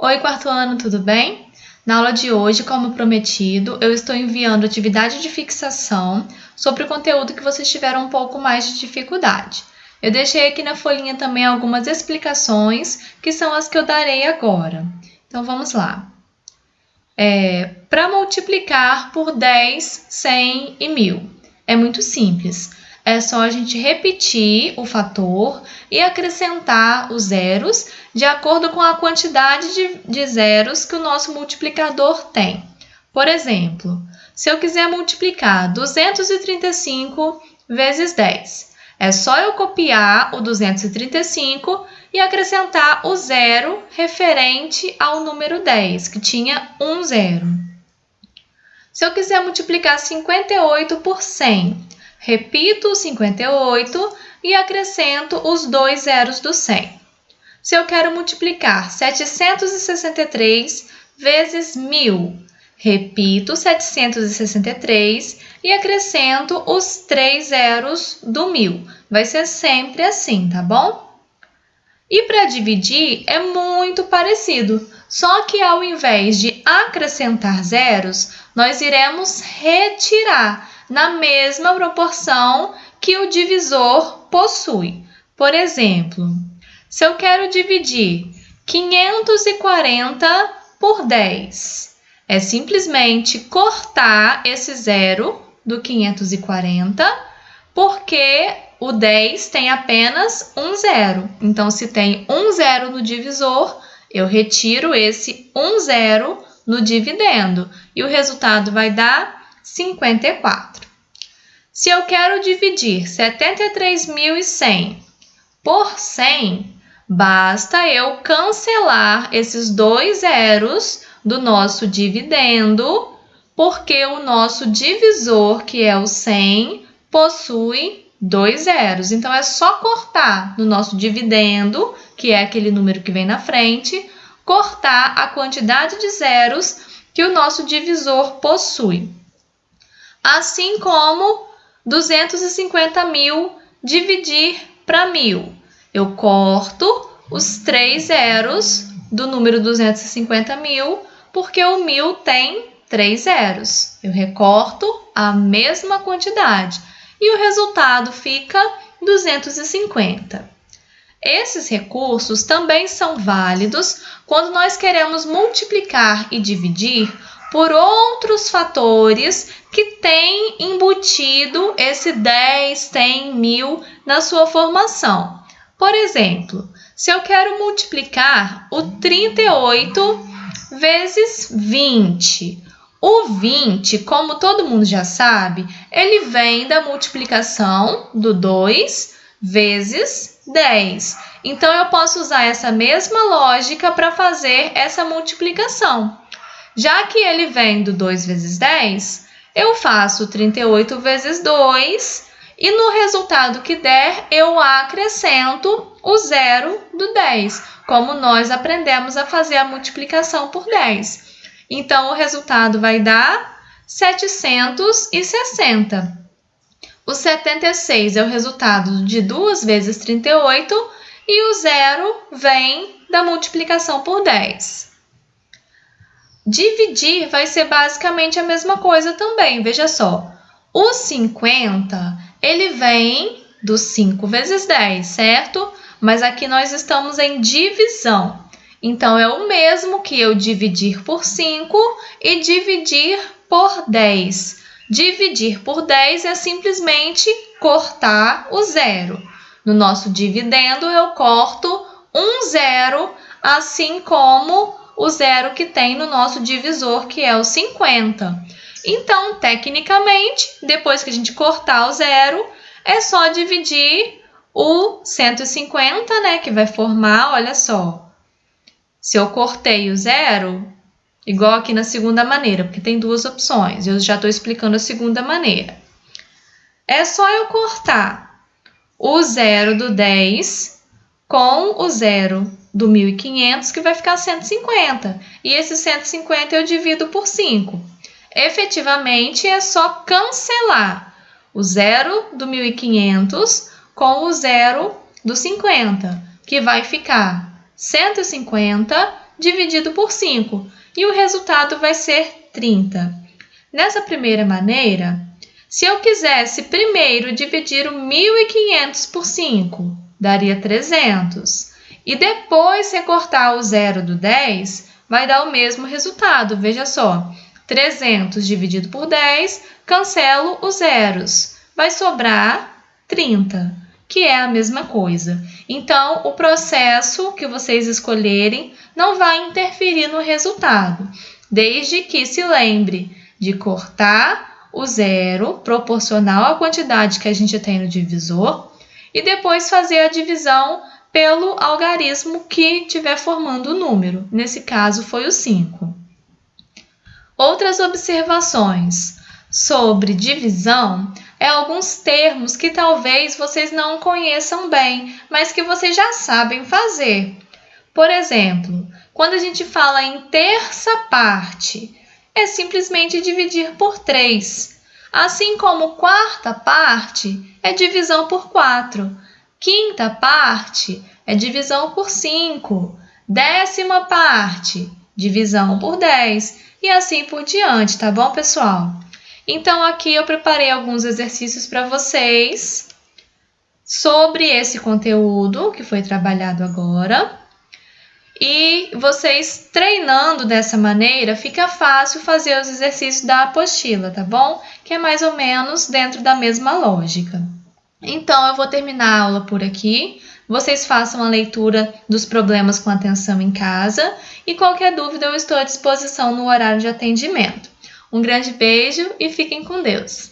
Oi, quarto ano, tudo bem? Na aula de hoje, como prometido, eu estou enviando atividade de fixação sobre o conteúdo que vocês tiveram um pouco mais de dificuldade. Eu deixei aqui na folhinha também algumas explicações, que são as que eu darei agora. Então, vamos lá. Para multiplicar por 10, 100 e 1000. É muito simples. É só a gente repetir o fator e acrescentar os zeros de acordo com a quantidade de zeros que o nosso multiplicador tem. Por exemplo, se eu quiser multiplicar 235 vezes 10, é só eu copiar o 235 e acrescentar o zero referente ao número 10, que tinha um zero. Se eu quiser multiplicar 58 por 100, repito o 58 e acrescento os dois zeros do 100. Se eu quero multiplicar 763 vezes 1000, repito 763 e acrescento os três zeros do 1000. Vai ser sempre assim, tá bom? E para dividir é muito parecido, só que ao invés de acrescentar zeros, nós iremos retirar na mesma proporção que o divisor possui. Por exemplo, se eu quero dividir 540 por 10, é simplesmente cortar esse zero do 540, porque o 10 tem apenas um zero. Então, se tem um zero no divisor, eu retiro esse um zero no dividendo e o resultado vai dar 54. Se eu quero dividir 73.100 por 100, basta eu cancelar esses dois zeros do nosso dividendo, porque o nosso divisor, que é o 100, possui dois zeros. Então, é só cortar no nosso dividendo, que é aquele número que vem na frente, cortar a quantidade de zeros que o nosso divisor possui. Assim como 250.000 dividir para 1000. Eu corto os três zeros do número 250.000, porque o 1000 tem três zeros. Eu recorto a mesma quantidade e o resultado fica 250. Esses recursos também são válidos quando nós queremos multiplicar e dividir por outros fatores que têm embutido esse 10, 100, 1000 na sua formação. Por exemplo, se eu quero multiplicar o 38 vezes 20, o 20, como todo mundo já sabe, ele vem da multiplicação do 2 vezes 10. Então, eu posso usar essa mesma lógica para fazer essa multiplicação. Já que ele vem do 2 vezes 10, eu faço 38 vezes 2 e no resultado que der, eu acrescento o zero do 10, como nós aprendemos a fazer a multiplicação por 10. Então, o resultado vai dar 760. O 76 é o resultado de 2 vezes 38 e o zero vem da multiplicação por 10. Dividir vai ser basicamente a mesma coisa também, veja só. O 50, ele vem do 5 vezes 10, certo? Mas aqui nós estamos em divisão. Então, é o mesmo que eu dividir por 5 e dividir por 10. Dividir por 10 é simplesmente cortar o zero. No nosso dividendo, eu corto um zero, assim como o zero que tem no nosso divisor, que é o 50. Então, tecnicamente, depois que a gente cortar o zero, é só dividir o 150, né, que vai formar, olha só. Se eu cortei o zero, igual aqui na segunda maneira, porque tem duas opções, eu já estou explicando a segunda maneira. É só eu cortar o zero do 10 com o zero do 1.500, que vai ficar 150. E esse 150 eu divido por 5. Efetivamente, é só cancelar o zero do 1.500 com o zero do 50, que vai ficar 150 dividido por 5 e o resultado vai ser 30. Nessa primeira maneira, se eu quisesse primeiro dividir o 1.500 por 5, daria 300. E depois recortar o zero do 10, vai dar o mesmo resultado. Veja só, 300 dividido por 10, cancelo os zeros. Vai sobrar 30, que é a mesma coisa. Então, o processo que vocês escolherem não vai interferir no resultado, desde que se lembre de cortar o zero proporcional à quantidade que a gente tem no divisor e depois fazer a divisão pelo algarismo que estiver formando o número. Nesse caso, foi o 5. Outras observações sobre divisão é alguns termos que talvez vocês não conheçam bem, mas que vocês já sabem fazer. Por exemplo, quando a gente fala em terça parte, é simplesmente dividir por 3. Assim como quarta parte é divisão por 4. Quinta parte é divisão por 5. Décima parte, divisão por 10. E assim por diante, tá bom, pessoal? Então, aqui eu preparei alguns exercícios para vocês sobre esse conteúdo que foi trabalhado agora. E vocês treinando dessa maneira, fica fácil fazer os exercícios da apostila, tá bom? Que é mais ou menos dentro da mesma lógica. Então, eu vou terminar a aula por aqui. Vocês façam a leitura dos problemas com atenção em casa e qualquer dúvida eu estou à disposição no horário de atendimento. Um grande beijo e fiquem com Deus!